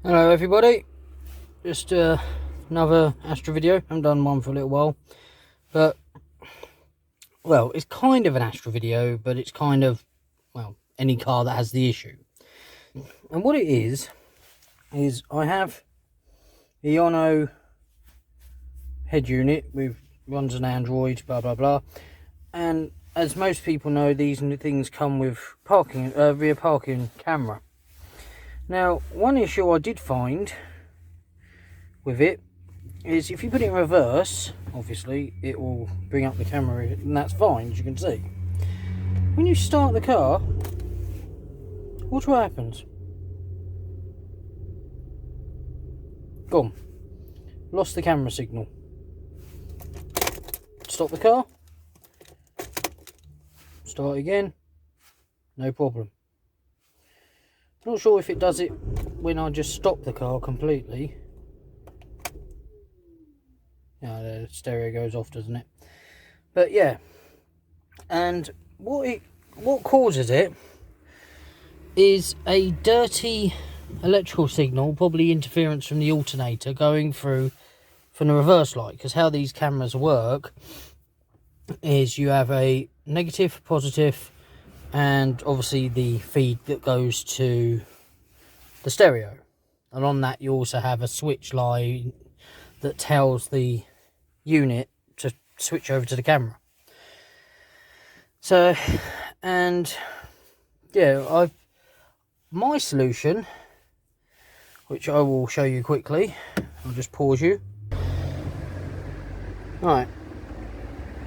Hello everybody, just another Astro video. I haven't done one for a little while, but well, it's kind of an Astro video, but it's kind of, well, any car that has the issue. And what it is I have a Yono head unit with runs an Android, blah blah blah, and as most people know, these things come with parking rear parking camera. Now, one issue I did find with it is if you put it in reverse, obviously it will bring up the camera, and that's fine, as you can see. When you start the car, watch what happens. Gone. Lost the camera signal. Stop the car. Start again. No problem. Not sure if it does it when I just stop the car completely. Yeah, the stereo goes off, doesn't it? But yeah, and what causes it is a dirty electrical signal, probably interference from the alternator going through from the reverse light. Because how these cameras work is you have a negative, positive, and obviously the feed that goes to the stereo, and on that you also have a switch line that tells the unit to switch over to the camera. So, and yeah, my solution, which I will show you quickly, I'll just pause you. Right,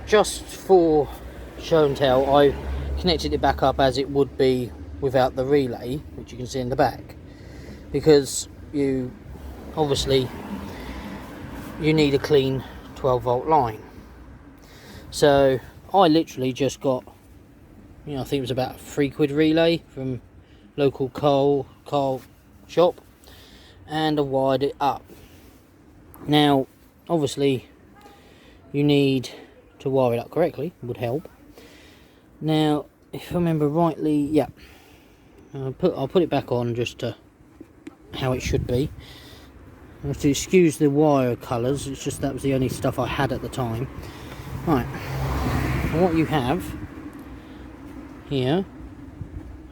just for show and tell, I connected it back up as it would be without the relay, which you can see in the back, because you obviously need a clean 12-volt line. So I literally just got, I think it was about a £3 relay from local car shop, and I wired it up. Now obviously you need to wire it up correctly, would help. Now, if I remember rightly, yeah, I'll put it back on just to how it should be. I have to excuse the wire colours, it's just that was the only stuff I had at the time. Right, and what you have here,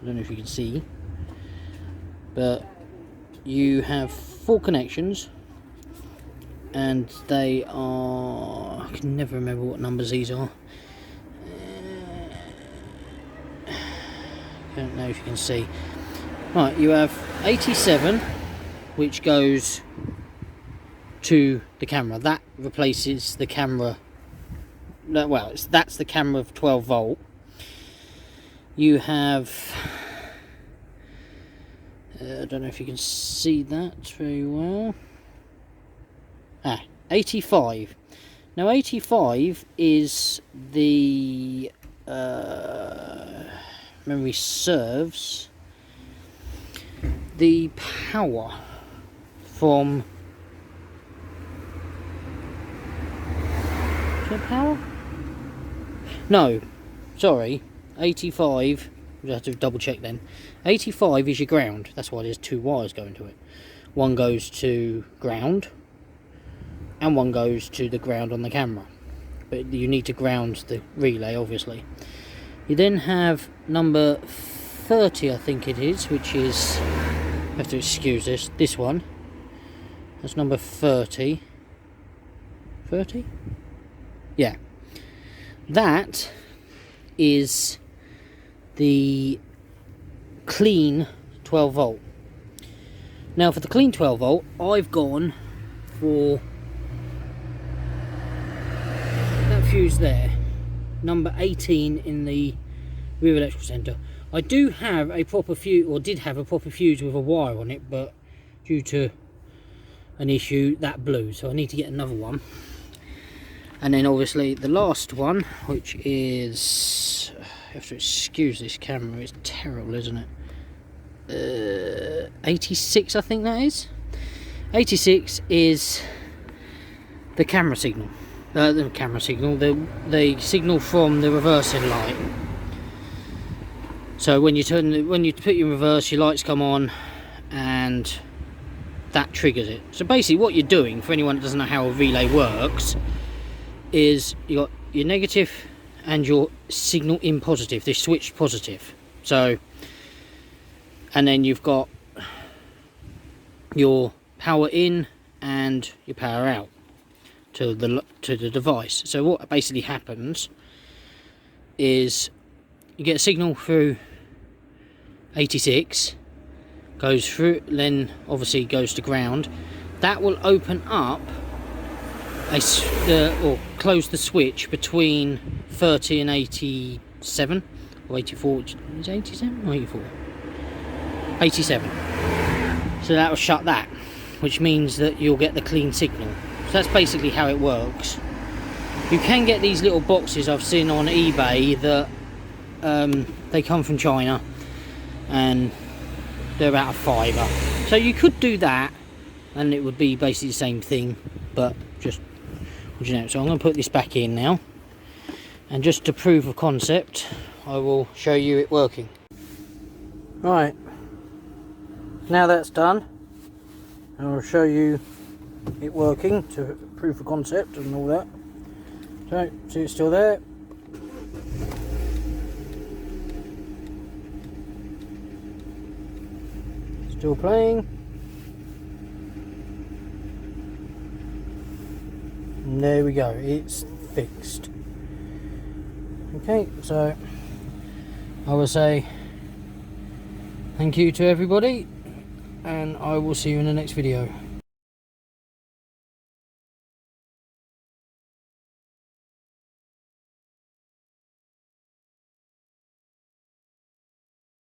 I don't know if you can see, but you have 4 connections, and they are, I can never remember what numbers these are. I don't know if you can see. Right, you have 87, which goes to the camera. That replaces the camera. Well, that's the camera of 12 volt. You have, I don't know if you can see that very well. 85. Now 85 is the memory serves the power from, is there power? No, sorry, 85, we have to double check then. 85 is your ground, that's why there's 2 wires going to it. One goes to ground and one goes to the ground on the camera, but you need to ground the relay obviously. You then have number 30, I think it is, which is, I have to excuse this one, that's number 30. 30? Yeah, that is the clean 12 volt. Now for the clean 12 volt, I've gone for that fuse there, number 18 in the rear electrical centre. I do have a proper fuse, or did have a proper fuse with a wire on it, but due to an issue that blew, so I need to get another one. And then obviously the last one, which is, I have to excuse this camera, it's terrible, isn't it? 86, I think that is. 86 is the camera signal. The camera signal, the signal from the reversing light. So when you put your reverse, your lights come on, and that triggers it. So basically what you're doing, for anyone that doesn't know how a relay works, is you got your negative and your signal in positive. They switch positive. So, and then you've got your power in and your power out to the device. So what basically happens is you get a signal through 86, goes through, then obviously goes to ground. That will open up or close the switch between 30 and 87 or 84. Is it 87 or 84? 87. So that will shut that, which means that you'll get the clean signal. So that's basically how it works. You can get these little boxes I've seen on eBay that they come from China and they're about a £5. So you could do that and it would be basically the same thing, but just, you know. So I'm going to put this back in now, and just to prove a concept I will show you it working. Right, now that's done, I'll show you it working to prove a concept and all that. So, see, it's still there. Still playing. And there we go, it's fixed. Okay, so I will say thank you to everybody, and I will see you in the next video.